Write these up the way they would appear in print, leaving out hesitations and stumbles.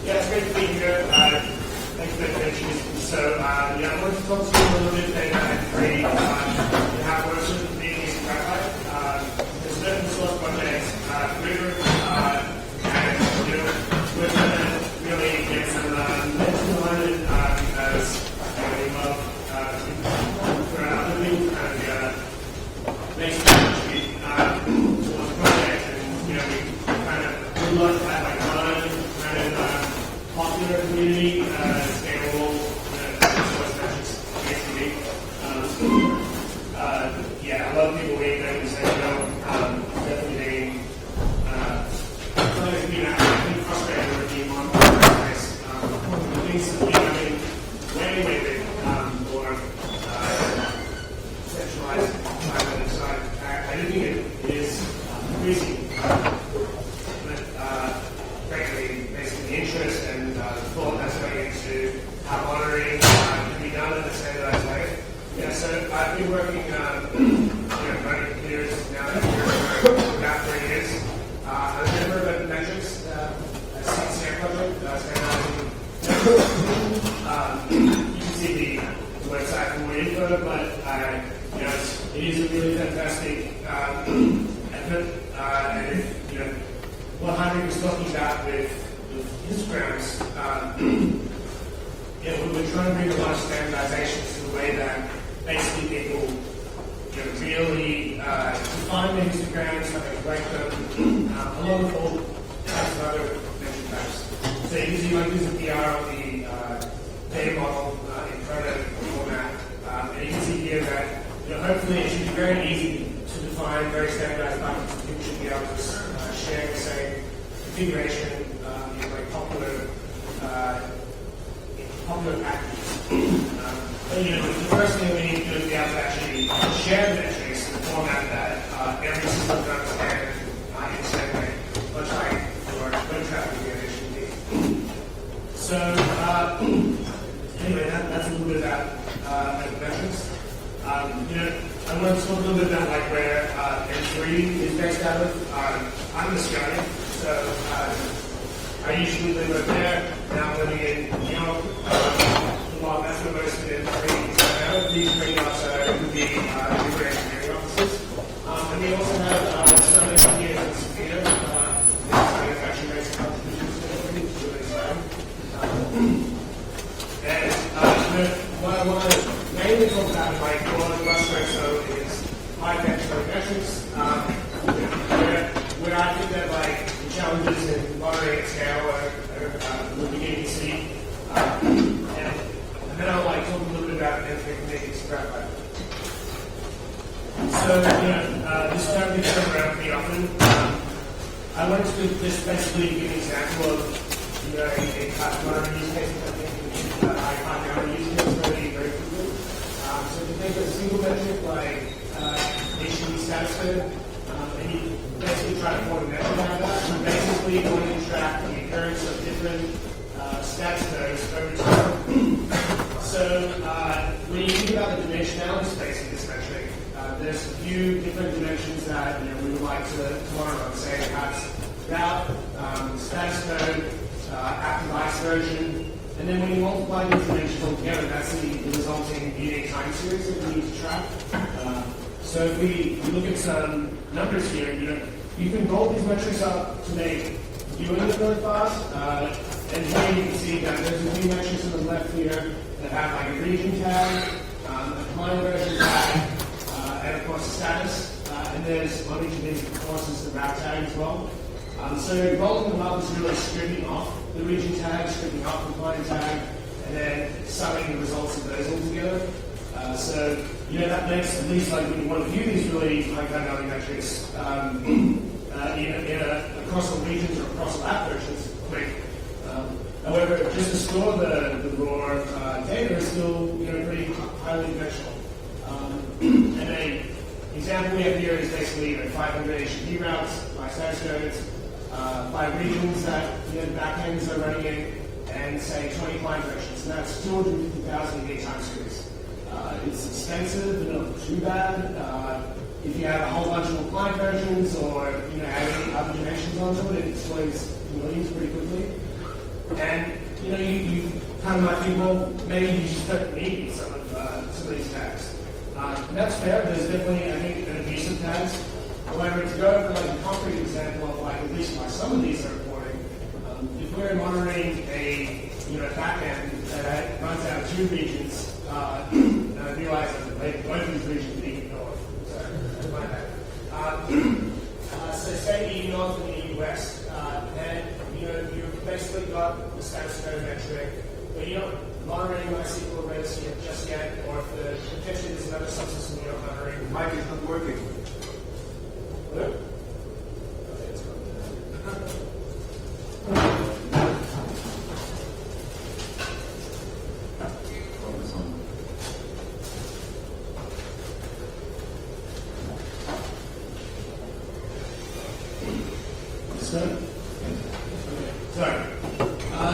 Yeah, it's great to be here. Thanks for the invitation. So, I wanted to talk to you a little bit about how it works with the communities in Graphite. There's an open source project, River, and we're trying to really get some mental behind it because we love for other people and make some contribution towards the project. And, we kind of would love to have like popular community, scalable, source metrics, basically. Yeah, a lot of people read things and definitely being frustrated with being on place. Things that we way big or centralized environment. So I do think it is increasing. Frankly, basically the interest and thought that's going into how monitoring can be done in a standardized way. Yeah, so I've been working running computers now for about 3 years. I'm a member of Open Metrics, a CCR project, you can see the website for more info, but it is a really fantastic effort. And what Henry was talking about with histograms, we're trying to bring a lot of standardization to the way that basically people really define their histograms, how they rank them, along with all types of other metric types. So you can see like this is PR on the data model in proto format, and you can see here that hopefully it should be very easy to define very standardized buckets. People should be able to share the same configuration in like popular packages. But the first thing we need to do is be able to actually share the metrics in the format that every system can understand in the same way, much like your web traffic generation should be. So anyway, that's a little bit about metrics. I want to talk a little bit about like where M3 is based out of. I'm Australian, so I usually live over there. Now I'm living in New York. Well, that's where most of the M3 is now. These green dots would be Uber engineering offices. And we also have some engineers in Sevilla. Manufacturing basic contributions to everything, which is really exciting. And what I want to mainly talk about in my broad brushstroke is high vector metrics, where I think that like the challenges in monitoring at scale are we're beginning to see. And then I'll talk a little bit about making some Graphite. So this term gets thrown around pretty often. I wanted to just basically give an example of a monitoring use case that I think I find out use case very quickly. So if you take a single metric like HTTP status code, and you basically try to form a metric out of that, so basically going to track the occurrence of different status codes over time. So when you think about the dimensionality space of this metric, there's a few different dimensions that we would like to monitor. Say perhaps route, status code, active ice version. And then when you multiply these dimensions all together, that's the resulting unique time series that we need to track. So if we look at some numbers here, you can roll these metrics up to make viewing it really fast. And here you can see that there's a few metrics on the left here that have like a region tag, a client version tag, and of course a status. And there's on each of these, of course, is the route tag as well. So rolling them up is really stripping off the region tag, stripping off the client tag, and then summing the results of those all together. So that makes, at least like when you want to view these really high value metrics across all regions or across all app versions, quick. However, just to store the raw data is still pretty highly dimensional. And an example we have here is basically 500 HTTP routes by status codes, 5 regions that the backends are running in, and say 20 client versions. And that's 250,000 unique time series. It's expensive, but not too bad. If you have a whole bunch of client versions or add any other dimensions onto it, it displays millions pretty quickly. And kind of might think, well, maybe you just don't need some of these tags. And that's fair. There's definitely, I think, an abuse of tags. However, to go over like a concrete example of like at least why some of these are important, if we're monitoring a backend that runs out of two regions, and I realize that both of these regions need ignored. So my bad. So say the north and the west, and you've basically got the status code metric, but you're not monitoring MySQL or Redis just yet, or if potentially there's another subsystem you're not monitoring. The mic is not working. Hello? Okay, it's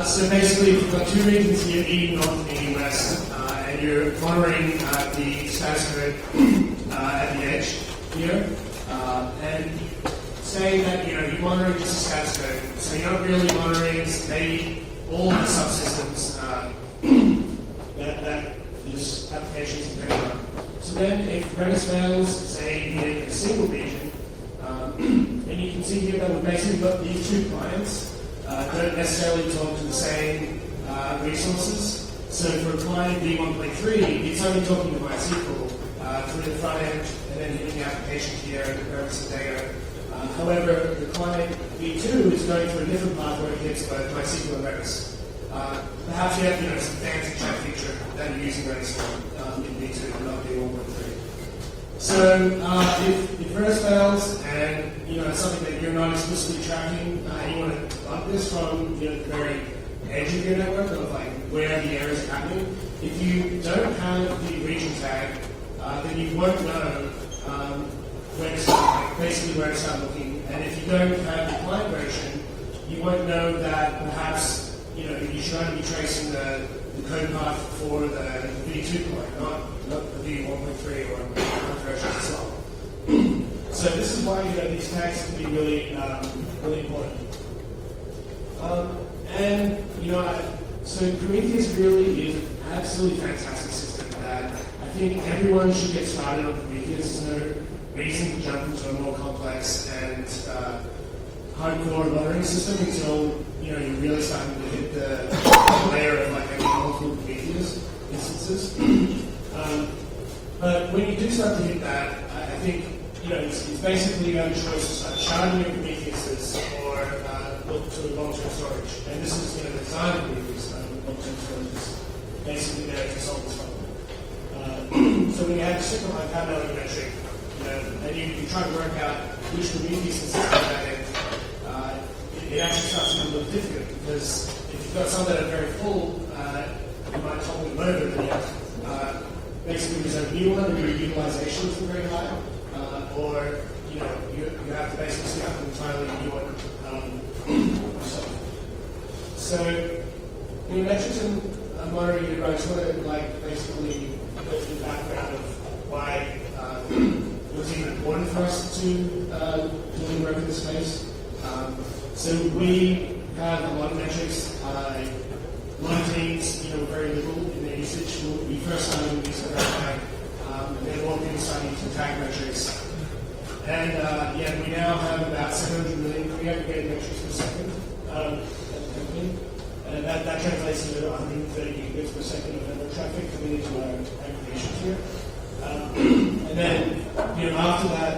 so basically, you've got two regions here, E north and E west, and you're monitoring the status code at the edge here, and saying that you're monitoring just the status code, so you're not really monitoring maybe all the subsystems that this application is depending on. So then, if Redis fails, say in a single region, and you can see here that we've basically got these two clients. Don't necessarily talk to the same resources. So for a client V1.3, it's only talking to MySQL through the front end and then hitting the application here and the purpose of data. However, the client V2 is going through a different path where it hits both MySQL and Redis. Perhaps you have some fancy chat feature that you're using Redis for in V2 and not V1.3. So if Redis fails and it's something that you're not explicitly tracking, you want to bump this from the very edge of your network of like where the errors are happening. If you don't have the region tag, then you won't know where to start, basically where to start looking. And if you don't have the client version, you won't know that perhaps you should only be tracing the code path for the V2 client, not the V1.3 or other versions as well. So this is why these tags can be really, really important. So Prometheus really is an absolutely fantastic system that I think everyone should get started on Prometheus. There's no reason to jump into a more complex and hardcore monitoring system until you're really starting to hit the layer of like having multiple Prometheus instances. But when you do start to hit that, I think it's basically a choice to start sharding your Prometheuses or look to long-term storage. And this is the design of Prometheus. Long-term storage is basically there to solve this problem. So when you have a simple like how metric, and you try to work out which Prometheus is that end, it actually starts to look difficult because if you've got some that are very full, you might topple them over, then you have basically there's a new one and your utilization is very high, or you have to basically set up an entirely new one yourself. So in metrics and monitoring, I just want to basically go through the background of why it was even important for us to do work in this space. So we have a lot of metrics. A lot of teams, very little in their usage. We first started using Verify, and then more people started using tag metrics. And we now have about 700 million pre-aggregated metrics per second at the company. And that translates into 130 gigabits per second of network traffic coming into our aggregations here. And then, after that,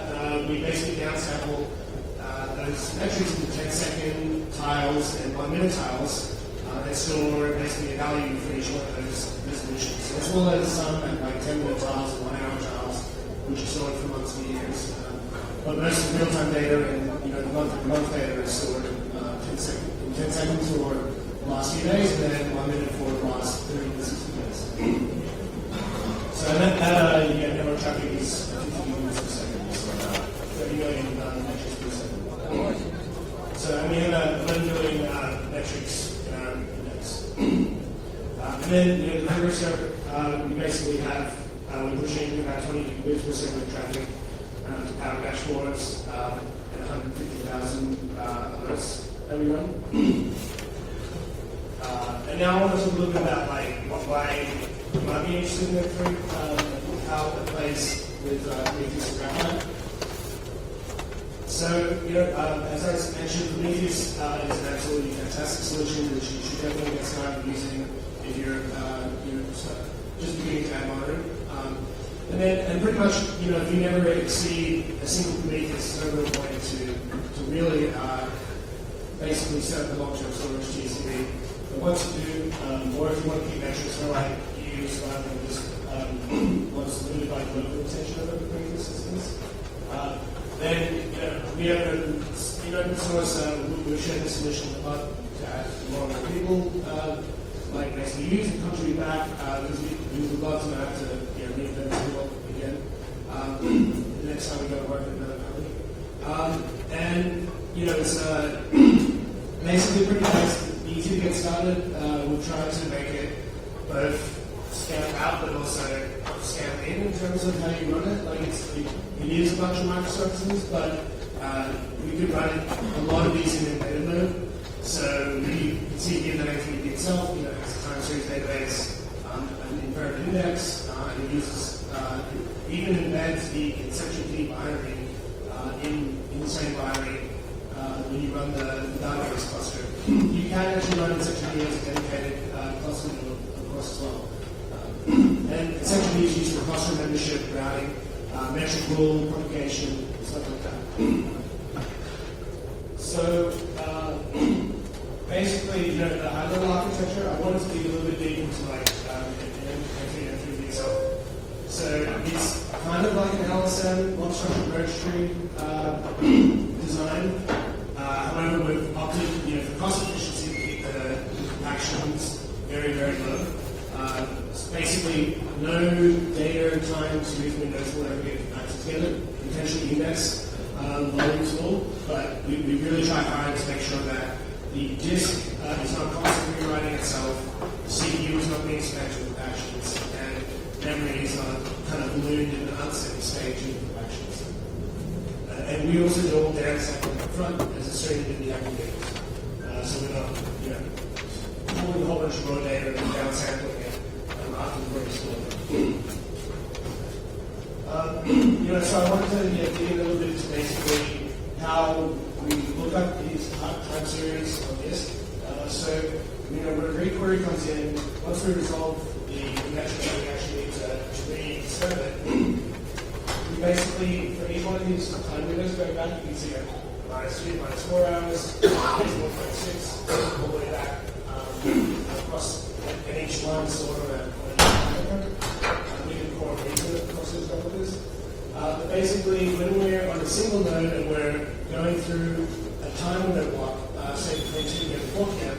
we basically downsample those metrics into 10-second tiles and 1-minute tiles. And store basically a value for each one of those resolutions, as well as some at like 10-minute tiles and 1-hour tiles, which are stored for months and years. But most of the real-time data and the month data is stored in 10 seconds for the last few days, and then 1 minute for the last 30 to 60 days. So that network traffic is 50 gigabits per second, so 30 million metrics per second. So we have 11 million metrics. And then the memory server, we basically have, we're pushing about 20 gigabits per second of traffic to power dashboards and 150,000 alerts that we run. And now I want to talk a little bit about like why you might be interested in Web3, how it plays with Prometheus and Graphite. So, as I mentioned, Prometheus is an absolutely fantastic solution which you should definitely get started using if you're just beginning to add monitoring. And pretty much, if you never exceed a single Prometheus, there's no real point to really basically set up the long-term storage TCP. But once you do, or if you want to keep metrics for like use rather than just what's limited by the local extension of the Prometheus systems, then we have an open source. We've shared the solution a lot to add more and more people like basically use and contribute back because we would love to not have to reinvent the wheel again the next time we go to work at another company. And it's basically pretty nice, easy to get started. We've tried to make it both scam out but also scam in terms of how you run it. Like it is a bunch of microservices, but we could run a lot of these in embedded mode. So you can see here that ATP itself, it has a time series database, an invariant index, and it uses even embeds the inception key binary in the same binary when you run the database cluster. You can actually run inception key as a dedicated cluster node, of course, as well. And inception key is used for cluster membership, routing, metric rule, propagation, stuff like that. So basically, the high-level architecture, I wanted to dig a little bit deep into like N3 itself. So it's kind of like an LSM, long-structured merge tree design. However, we've opted, for cost efficiency, to keep the actions very, very low. It's basically no data time series windows will ever get access together. Potentially index loading tool, but we really try hard to make sure that the disk is not constantly rewriting itself, the CPU is not being spanked with actions, and memory is not kind of ballooned in an unsteady stage of actions. And we also do all data sampling up front as asserted in the activators. So we're not, pulling a whole bunch of raw data and downsampling it after the work is done. So I wanted to dig in a little bit into basically how we look up these time series on disk. When a read query comes in, once we resolve the metric that we actually need to read serve it, we basically, for each one of these time windows going back, you can see -3, -4 hours, -1.6, all the way back across, and each one is sort of on a different we can call it across those relatives. But basically, when we're on a single node and we're going through a time window block, say between 2 and 4 p.m.,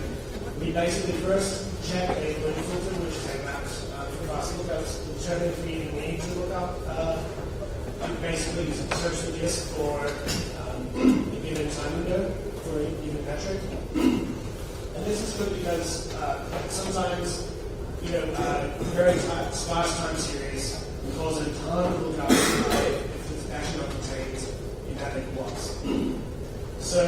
we basically first check a load filter, which is a map for fast lookups, determine if we even need to look up. We basically search the disk for a given time window for a given metric. And this is good because sometimes, very sparse time series will cause a ton of lookups if it's actually not contained in that many blocks. So,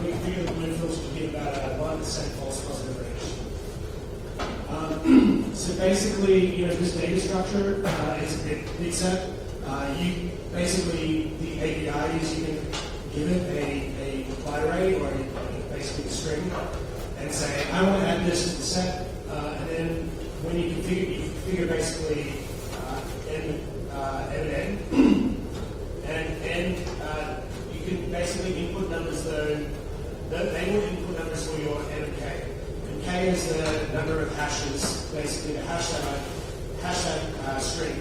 we figure the blue filter to give about a 1% false positive range. So basically, this data structure is a bit set. Basically, the API is you can give it a reply array or basically a string and say, I want to add this to the set. And then when you configure basically M and N, you can basically input numbers though. They will input numbers for your N and K. And K is the number of hashes, basically the hash that string.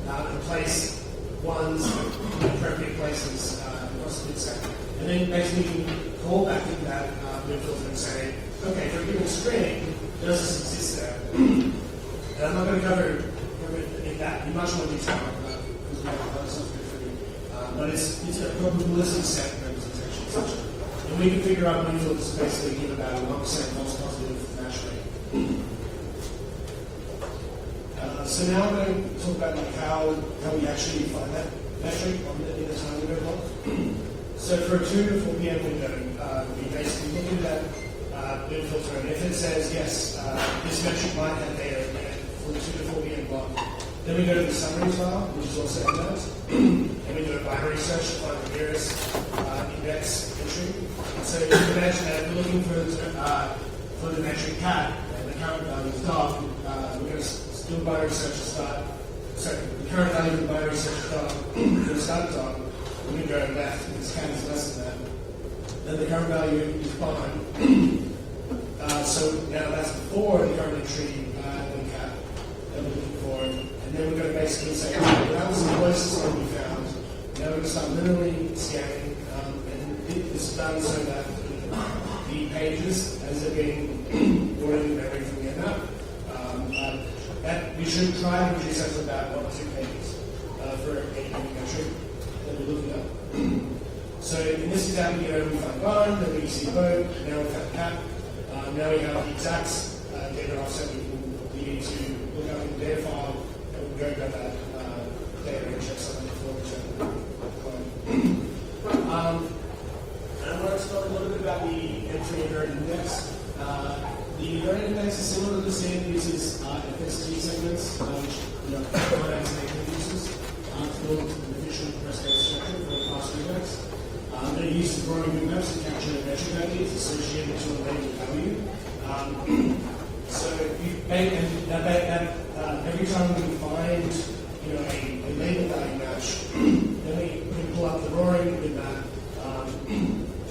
And place ones in the appropriate places across the set. And then basically you can call back into that blue filter and say, okay, for a given string, does this exist there? And I'm not going to cover it in much more detail because we have other stuff to do. But it's a probabilistic set representation. And we can figure out blue filters to basically give about a 1% false positive match rate. So now I'm going to talk about how we actually find that metric in the time window block. So for a 2 to 4 p.m. window, we basically look at that we'll filter it. If it says, yes, this metric might have data in it for the 2 to 4 VM block, then we go to the summary file, which is also in that, and we do a binary search to find the nearest index entry. And so you can imagine that if we're looking for the metric cat and the current value is dog, we're going to do a binary search to start. So the current value of the binary search is dog, we're going to start at dog, we're going to go left, and this cat is less than that. Then the current value is bond. So now that's before the current entry and cat that we're looking for. And then we're going to basically say, okay, that was the closest one we found. Now we're going to start linearly scanning, and this is done so that the pages, as they're being ordered in memory from the end that we should try and reduce that to about 1 or 2 pages for a given metric that we're looking at. So in this example, we find bond, then we see boat, now we have cat. Now we have the exact data offset we need to look up in the data file, and we can go grab that data and check something before we check the code. And I want to talk a little bit about the entry and variant index. The variant index is similar to the same, uses FST segments, which finance native uses to build an efficient rest-based structure for a class index. It uses growing bitmaps to capture metric IDs associated to a label value. So every time we find a label value match, then we pull up the roaring bitmap,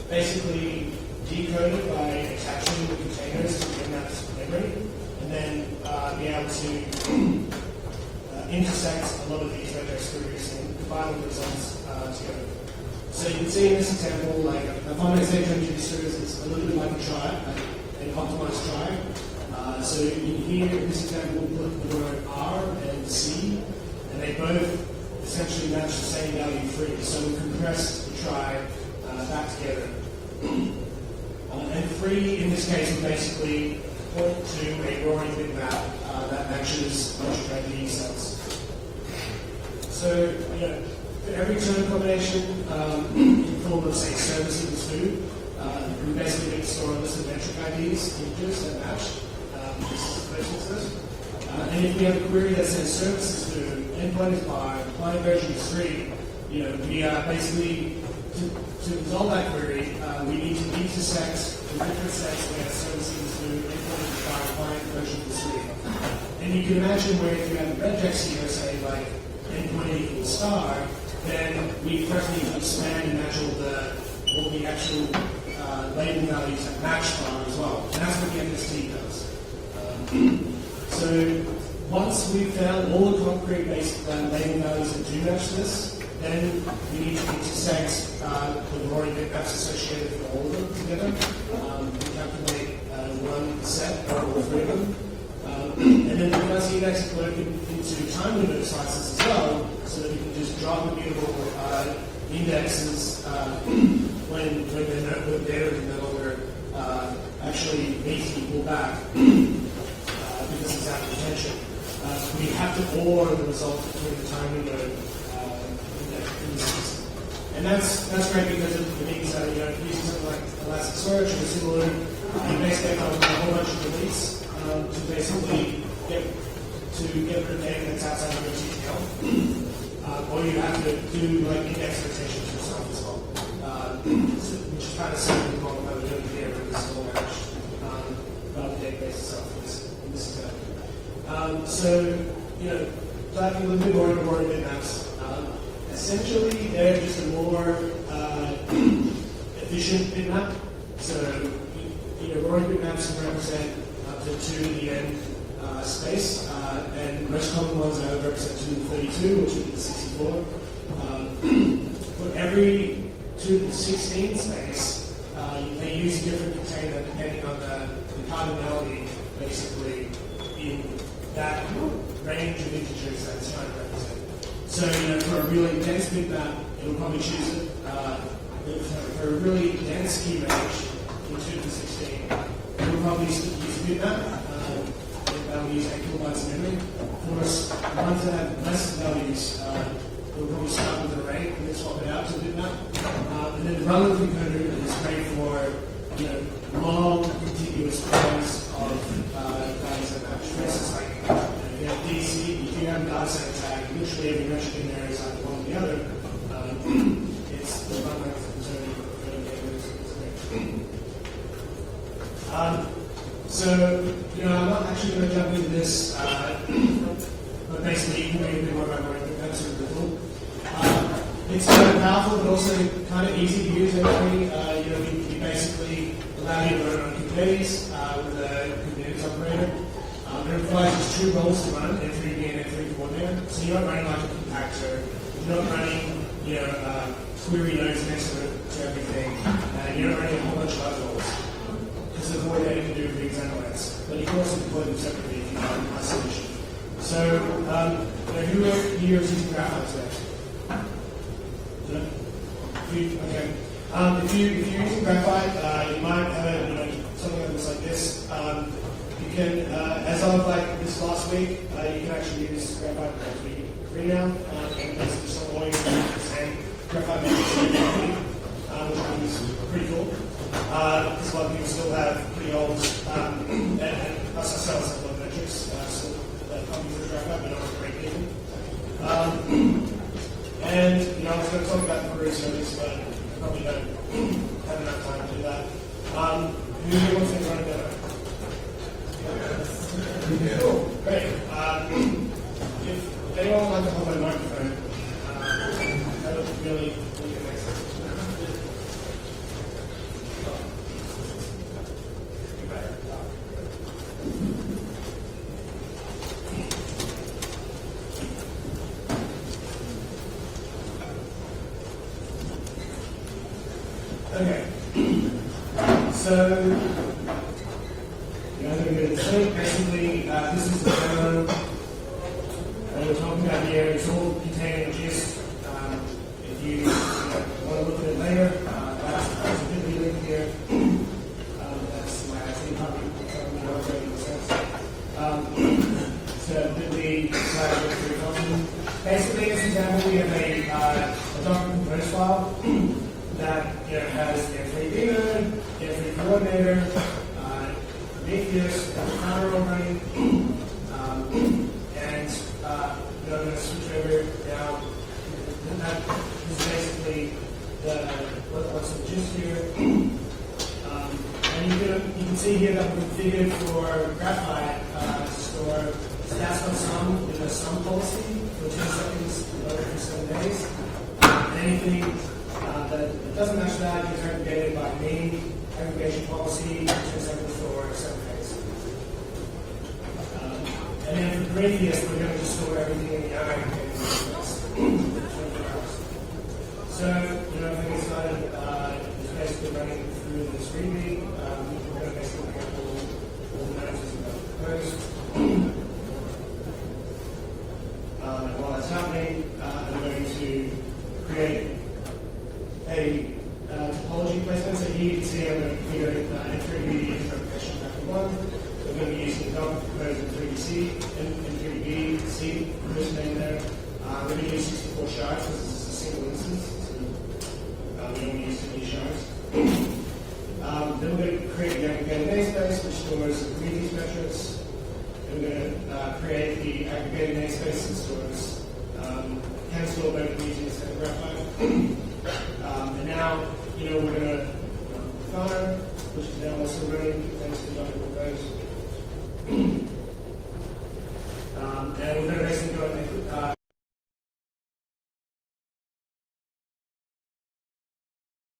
basically decoded by attaching the containers to the bitmap's memory, and then be able to intersect a lot of these metrics queries and combine the results together. So you can see in this example, like a finance data introducer is a little bit like a tribe, an optimized tribe. So in here, in this example, we'll put the word R and C, and they both essentially match the same value 3. So we compressed the tribe back together. And 3 in this case will basically point to a roaring bitmap that matches metric ID cells. So for every term combination in the form of, say, service equals food, we basically get to store a list of metric IDs, integers that match, which is the first instance. And if we have a query that says service is food, endpoint is bar, client version is 3, we basically, to resolve that query, we need to intersect the different sets where service equals food, endpoint is bar, client version is 3. And you can imagine where if you have a regex here, say, like endpoint equals star, then we first need to expand and match all the actual label values that match star as well. And that's what the FST does. So once we've found all the concrete-based label values that do match this, then we need to intersect the roaring bitmaps associated with all of them together. We calculate one set or all 3 of them. And then the fuzzy index is broken into time limit slices as well, so that we can just drop immutable indexes when the data is no longer actually needs to be pulled back because it's out of retention. We have to OR the result between the time window indices. And that's great because it means that using something like Elasticsearch or similar, you basically have a whole bunch of deletes to basically get rid of data that's outside of your TTL. Or you have to do like index rotations yourself as well, which is kind of similar to what we're doing here with this whole match about the database itself in this example. So, diving a little bit more into roaring bitmaps. Essentially, they're just a more efficient bitmap. So, roaring bitmaps can represent up to 2 to the n space, and most common ones are represent 2 to the 32, which would be 64. For every 2 to the 16 space, they use a different container depending on the cardinality, basically, in that range of integers that it's trying to represent. So, for a really dense bitmap, it'll probably choose it. For a really dense key range, from 2 to 16, it'll probably use bitmap. That will use 8 kilobytes of memory. Of course, the ones that have less values will probably start with an array and then swap it out to bitmap. And then the relative encoder is great for long, contiguous essentially every metric in there is either one or the other. It's the fundamentals of so, I'm not actually going to jump into this, but basically, you can maybe more about my defensive tool. It's kind of powerful, but also kind of easy to use. Anyway, we basically allow you to run on Kubernetes with a Kubernetes operator. It requires just two roles to run, N3B and N3 coordinator. So you're not running like a compactor. You're not running, query nodes next to everything. You're not running a whole bunch of other roles. Because the coordinator can do things analytics. But you can also deploy them separately if you have a solution. So, who here is using Graphite today? Okay. If you're using Graphite, you might have something that looks like this. You can, as of like this last week, you can actually use Graphite free now, and it's just all the same Graphite metrics, which I think is pretty cool. Because a lot of people still have pretty old, and us ourselves have a lot of metrics, still copies of Graphite, but not great people. And I was going to talk about the query service, but I probably don't have enough time to do that. Who wants to run a demo? Cool, great. If anyone would like to hold my microphone, that would really make sense. Okay, so basically this is the demo that we're talking about here. It's all containing a gist. If you want to look at it later, that's a bit link here. That's my IT copy. So basically, in this example, we have a Docker Compose file that has the N3 node, the N3 coordinator, Prometheus, counter running, and I'm going to switch over now. That is basically what's the gist here. And you can see here that we configured for Graphite to store stats.sum with a sum policy for 10 seconds loaded for 7 days. And anything that doesn't match that is aggregated by main aggregation policy, 10 seconds for 7 days. And then for Prometheus, we're going to just store everything in the aggregate in 24 hours. So, if we get started, it's basically running through the screen read. We're going to basically get all the nodes as we go proposed. And while that's happening, I'm going to create a topology placement. So here you can see I'm going to configure N3B interpretation factor 1. We're going to be using the Docker Compose in 3DC and 3DB, first name there. We're going to use 64 shards because this is a single instance. So we don't use too many shards. Then we're going to create the aggregated namespace, which stores the Prometheus metrics. Then we're going to create the aggregated namespace that stores can store both Prometheus instead of Graphite. And now, we're going to Fire, which is now also running thanks to